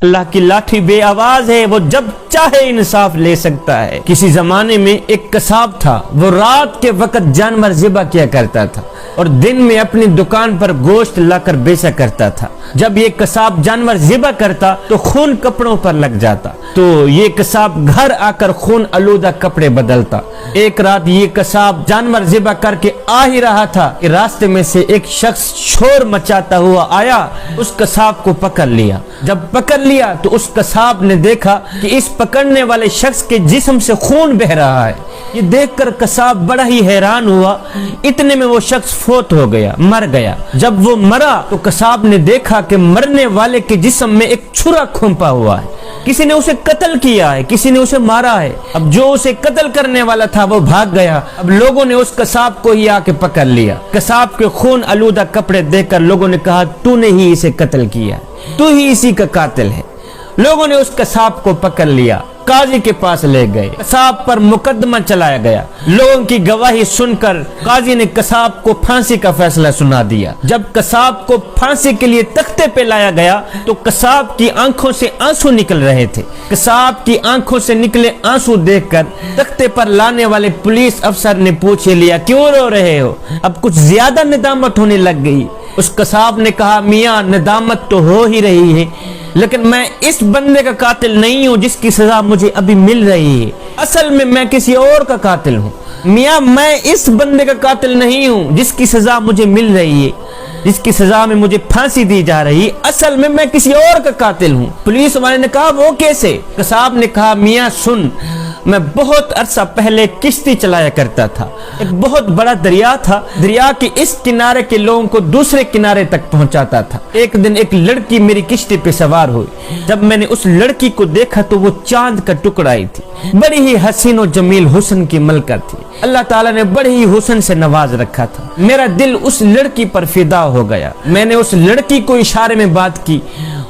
اللہ کی لاٹھی بے آواز ہے، وہ جب چاہے انصاف لے سکتا ہے۔ کسی زمانے میں ایک قصاب تھا، وہ رات کے وقت جانور ذبح کیا کرتا تھا اور دن میں اپنی دکان پر گوشت لا کر بیچا کرتا تھا۔ جب یہ قصاب جانور ذبح کرتا تو خون کپڑوں پر لگ جاتا، تو یہ قصاب گھر آ کر خون آلودہ کپڑے بدلتا۔ ایک رات یہ قصاب جانور ذبح کر کے آ ہی رہا تھا کہ راستے میں سے ایک شخص شور مچاتا ہوا آیا، اس قصاب کو پکڑ لیا۔ جب پکڑ لیا تو اس قصاب نے دیکھا کہ اس پکڑنے والے شخص کے جسم سے خون بہ رہا ہے۔ یہ دیکھ کر قصاب بڑا ہی حیران ہوا، اتنے میں وہ شخص فوت ہو گیا، مر گیا۔ جب وہ مرا تو قصاب نے دیکھا کہ مرنے والے کے جسم میں ایک چھرا کھونپا ہوا ہے، کسی نے اسے قتل کیا ہے، کسی نے اسے مارا ہے۔ اب جو اسے قتل کرنے والا تھا وہ بھاگ گیا۔ اب لوگوں نے اس قصاب کو ہی آ کے پکڑ لیا۔ قصاب کے خون آلودہ کپڑے دیکھ کر لوگوں نے کہا تو نے ہی اسے قتل کیا، تو ہی اسی کا قاتل ہے۔ لوگوں نے اس قصاب کو پکڑ لیا، قاضی کے پاس لے گئے، قصاب پر مقدمہ چلایا گیا۔ لوگوں کی گواہی سن کر قاضی نے قصاب کو پھانسی کا فیصلہ سنا دیا۔ جب قصاب کو پھانسی کے لیے تختے پہ لایا گیا تو قصاب کی آنکھوں سے آنسو نکل رہے تھے۔ قصاب کی آنکھوں سے نکلے آنسو دیکھ کر تختے پر لانے والے پولیس افسر نے پوچھ لیا کیوں رو رہے ہو؟ اب کچھ زیادہ ندامت ہونے لگ گئی۔ اس قصاب نے کہا میاں ندامت تو ہو ہی رہی ہے، لیکن میں اس بندے کا قاتل نہیں ہوں جس کی سزا مجھے ابھی مل رہی ہے، اصل میں میں کسی اور کا قاتل ہوں۔ میاں میں اس بندے کا قاتل نہیں ہوں جس کی سزا مجھے مل رہی ہے، جس کی سزا میں مجھے پھانسی دی جا رہی ہے، اصل میں کسی اور کا قاتل ہوں۔ پولیس والے نے کہا وہ کیسے؟ قصاب نے کہا میاں سن، میں بہت عرصہ پہلے کشتی چلایا کرتا تھا، ایک بہت بڑا دریا تھا، دریا کے اس کنارے کے لوگوں کو دوسرے کنارے تک پہنچاتا تھا۔ ایک دن ایک لڑکی میری کشتی پہ سوار ہوئی، جب میں نے اس لڑکی کو دیکھا تو وہ چاند کا ٹکڑا ہی تھی، بڑی ہی حسین و جمیل حسن کی ملکہ تھی، اللہ تعالیٰ نے بڑے ہی حسن سے نواز رکھا تھا۔ میرا دل اس لڑکی پر فدا ہو گیا، میں نے اس لڑکی کو اشارے میں بات کی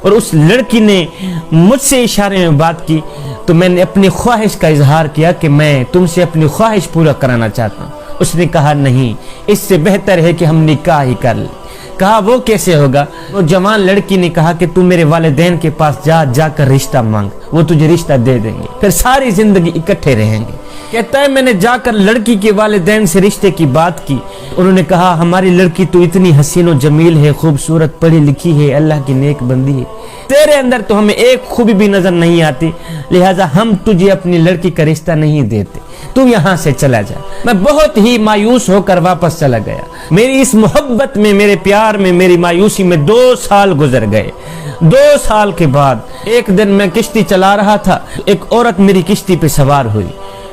اور اس لڑکی نے مجھ سے اشارے میں بات کی، تو میں نے اپنی خواہش کا اظہار کیا کہ میں تم سے اپنی خواہش پورا کرانا چاہتا ہوں۔ اس نے کہا نہیں، اس سے بہتر ہے کہ ہم نکاح ہی کر لیں۔ کہا وہ کیسے ہوگا؟ وہ جوان لڑکی نے کہا کہ تم میرے والدین کے پاس جا کر رشتہ مانگ، وہ تجھے رشتہ دے دیں گے، پھر ساری زندگی اکٹھے رہیں گے۔ کہتا ہے میں نے جا کر لڑکی کے والدین سے رشتے کی بات کی، انہوں نے کہا ہماری لڑکی تو اتنی حسین و جمیل ہے، خوبصورت، پڑھی لکھی ہے، اللہ کی نیک بندی ہے، تیرے اندر تو ہمیں ایک خوبی بھی نظر نہیں آتی، لہٰذا ہم تجھے اپنی لڑکی کا رشتہ نہیں دیتے، تو یہاں سے چلا جا۔ میں بہت ہی مایوس ہو کر واپس چلا گیا۔ میری اس محبت میں، میرے پیار میں، میری مایوسی میں 2 سال گزر گئے۔ 2 سال کے بعد ایک دن میں کشتی چلا رہا تھا، ایک عورت میری کشتی پہ سوار ہوئی،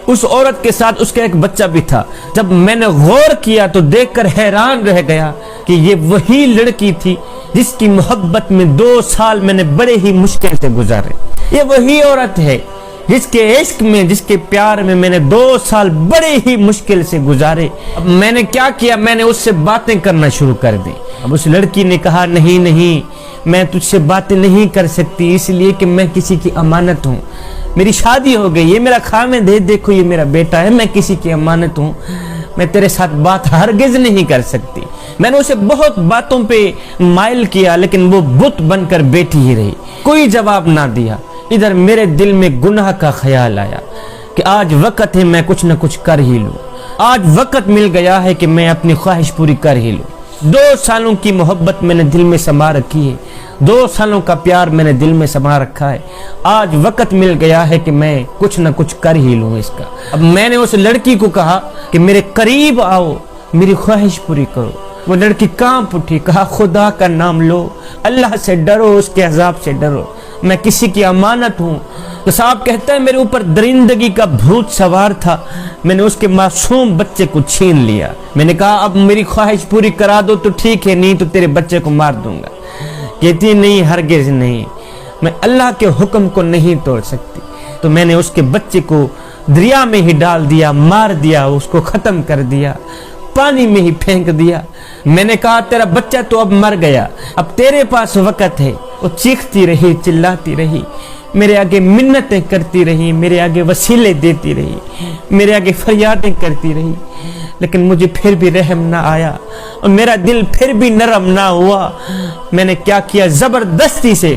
اس عورت کے ساتھ اس کا ایک بچہ بھی تھا۔ جب میں نے غور کیا تو دیکھ کر حیران رہ گیا کہ یہ وہی لڑکی تھی جس کی محبت میں 2 سال میں نے بڑے ہی مشکل سے گزارے۔ یہ وہی عورت ہے جس کے عشق میں، جس کے پیار میں نے 2 سال بڑے ہی مشکل سے گزارے۔ اب میں نے کیا کیا؟ میں نے اس سے باتیں کرنا شروع کر دی۔ اب اس لڑکی نے کہا نہیں، میں تجھ سے باتیں نہیں کر سکتی، اس لیے کہ میں کسی کی امانت ہوں، میری شادی ہو گئی، یہ میرا خاوند ہے، دیکھو یہ میرا بیٹا ہے، میں کسی کی امانت ہوں، میں تیرے ساتھ بات ہرگز نہیں کر سکتی۔ میں نے اسے بہت باتوں پہ مائل کیا، لیکن وہ بت بن کر بیٹھی ہی رہی، کوئی جواب نہ دیا۔ ادھر میرے دل میں گناہ کا خیال آیا کہ آج وقت ہے میں کچھ نہ کچھ کر ہی لوں، آج وقت مل گیا ہے کہ میں اپنی خواہش پوری کر ہی لوں۔ 2 سالوں کی محبت میں نے دل میں سما رکھی ہے، 2 سالوں کا پیار میں نے دل میں سما رکھا ہے، آج وقت مل گیا ہے کہ میں کچھ نہ کچھ کر ہی لوں اس کا۔ اب میں نے اس لڑکی کو کہا کہ میرے قریب آؤ، میری خواہش پوری کرو۔ وہ لڑکی کانپ اٹھی، کہا خدا کا نام لو، اللہ سے ڈرو، اس کے عذاب سے ڈرو، میں کسی کی امانت ہوں۔ قصاب کہتا ہے میرے اوپر درندگی کا بھوت سوار تھا، میں نے اس کے معصوم بچے کو چھین لیا۔ میں نے کہا اب میری خواہش پوری کرا دو تو ٹھیک ہے، نہیں تو تیرے بچے کو مار دوں گا۔ کہتی نہیں، ہرگز نہیں، میں اللہ کے حکم کو نہیں توڑ سکتی۔ تو میں نے اس کے بچے کو دریا میں ہی ڈال دیا، مار دیا، اس کو ختم کر دیا، پانی میں ہی پھینک دیا۔ میں نے کہا تیرا بچہ تو اب مر گیا، اب تیرے پاس وقت ہے۔ وہ چیختی رہی، چلاتی رہی، میرے آگے منتیں کرتی رہی، میرے آگے وسیلے دیتی رہی، میرے آگے فریادیں کرتی رہی، لیکن مجھے پھر بھی رحم نہ آیا اور میرا دل پھر بھی نرم نہ ہوا۔ میں نے کیا کیا، زبردستی سے